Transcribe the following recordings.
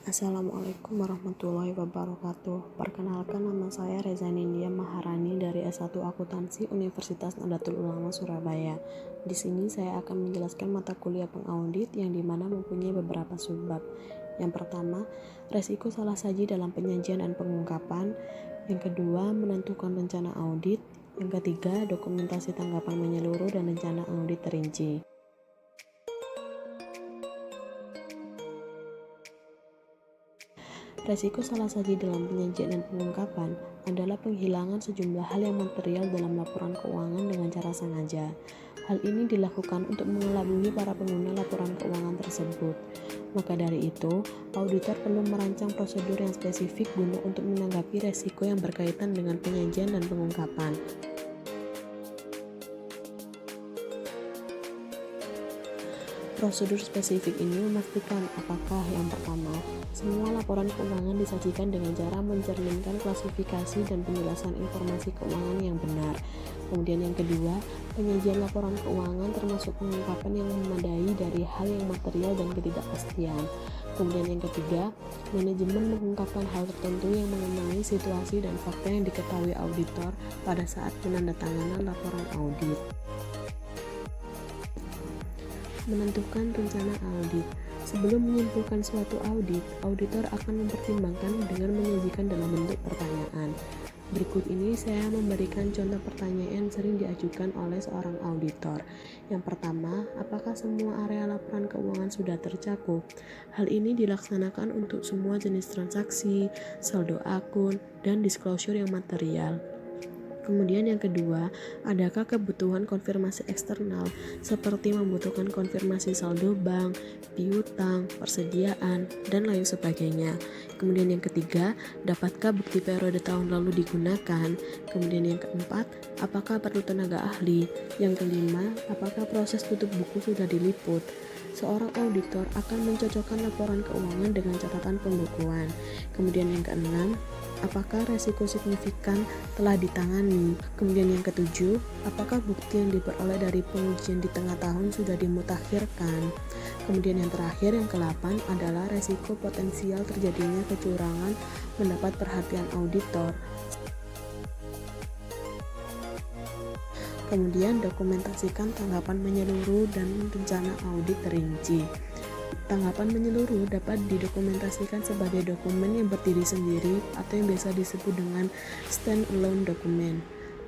Assalamualaikum warahmatullahi wabarakatuh. Perkenalkan, nama saya Reza Nindya Maharani dari S1 Akuntansi Universitas Nahdlatul Ulama Surabaya. Di sini saya akan menjelaskan mata kuliah pengaudit yang dimana mempunyai beberapa subbab. Yang pertama, resiko salah saji dalam penyajian dan pengungkapan. Yang kedua, menentukan rencana audit. Yang ketiga, dokumentasi tanggapan menyeluruh dan rencana audit terinci. Resiko salah saji dalam penyajian dan pengungkapan adalah penghilangan sejumlah hal yang material dalam laporan keuangan dengan cara sengaja. Hal ini dilakukan untuk mengelabui para pengguna laporan keuangan tersebut. Maka dari itu, auditor perlu merancang prosedur yang spesifik guna untuk menanggapi resiko yang berkaitan dengan penyajian dan pengungkapan. Prosedur spesifik ini memastikan apakah yang pertama, semua laporan keuangan disajikan dengan cara mencerminkan klasifikasi dan penjelasan informasi keuangan yang benar. Kemudian yang kedua, penyajian laporan keuangan termasuk pengungkapan yang memadai dari hal yang material dan ketidakpastian. Kemudian yang ketiga, manajemen mengungkapkan hal tertentu yang mengenai situasi dan fakta yang diketahui auditor pada saat penandatanganan laporan audit. Menentukan rencana audit. Sebelum menyimpulkan suatu audit, auditor akan mempertimbangkan dengan menyajikan dalam bentuk pertanyaan. Berikut ini saya memberikan contoh pertanyaan yang sering diajukan oleh seorang auditor. Yang pertama, apakah semua area laporan keuangan sudah tercakup? Hal ini dilaksanakan untuk semua jenis transaksi, saldo akun, dan disclosure yang material. Kemudian yang kedua, adakah kebutuhan konfirmasi eksternal seperti membutuhkan konfirmasi saldo bank, piutang, persediaan, dan lain sebagainya. Kemudian yang ketiga, dapatkah bukti periode tahun lalu digunakan? Kemudian yang keempat, apakah perlu tenaga ahli? Yang kelima, apakah proses tutup buku sudah diliput? Seorang auditor akan mencocokkan laporan keuangan dengan catatan pembukuan. Kemudian yang keenam, apakah resiko signifikan telah ditangani? Kemudian yang ketujuh, apakah bukti yang diperoleh dari pengujian di tengah tahun sudah dimutakhirkan? Kemudian yang terakhir, yang ke-8 adalah resiko potensial terjadinya kecurangan mendapat perhatian auditor. Kemudian dokumentasikan tanggapan menyeluruh dan rencana audit terinci. Tanggapan menyeluruh dapat didokumentasikan sebagai dokumen yang berdiri sendiri atau yang biasa disebut dengan stand-alone dokumen.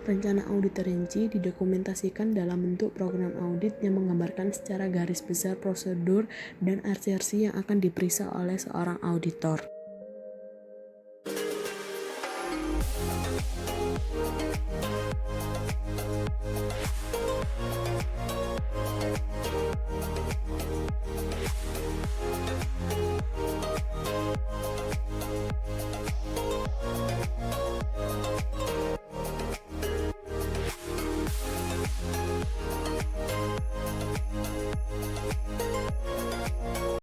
Rencana audit terinci didokumentasikan dalam bentuk program audit yang menggambarkan secara garis besar prosedur dan asersi yang akan diperiksa oleh seorang auditor.